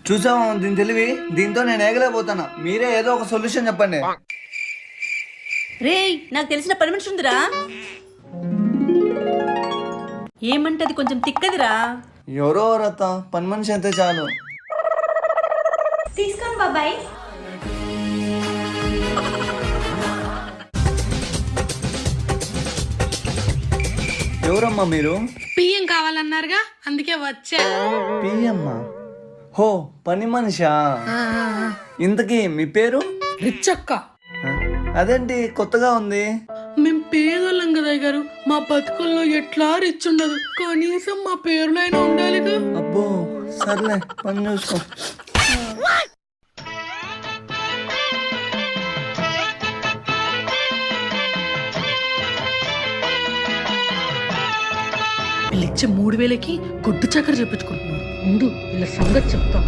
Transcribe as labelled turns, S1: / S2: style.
S1: చూసావా దీని తెలివి? దీంతో నేను ఏగలేకపోతాను. మీరే ఏదో ఒక సొల్యూషన్ చెప్పండి.
S2: రేయ్, నాకు తెలిసిన పని మనిషి ఉందిరా. ఏమంటది, కొంచెం తిక్కదిరా.
S1: ఎవరో రత్త పని మనిషి అయితే చాలు.
S3: తీసుకోండి బాబాయ్.
S1: ఎవరమ్మా మీరు?
S4: బియ్యం కావాలన్నారుగా, అందుకే వచ్చా.
S1: పియమ్మా? హో, పని మనిషా? ఇంతకీ మీ పేరు?
S4: రిచ్చక్క.
S1: ఆ, అదేంటి కొత్తగా ఉంది?
S4: మేం పేదోళ్ళం కదా గారు, మా బతుకుల్లో ఎట్లా రిచ్ ఉండదు, కనీసం మా పేరులైనా ఉండాలిగా.
S1: అబ్బో, సర్లే పని చూసుకో.
S4: వీళ్ళిచ్చే 3000కి గుడ్డు చక్కెర చెప్పించుకుంటున్నారు. ముందు వీళ్ళ సంగతి చెప్తా.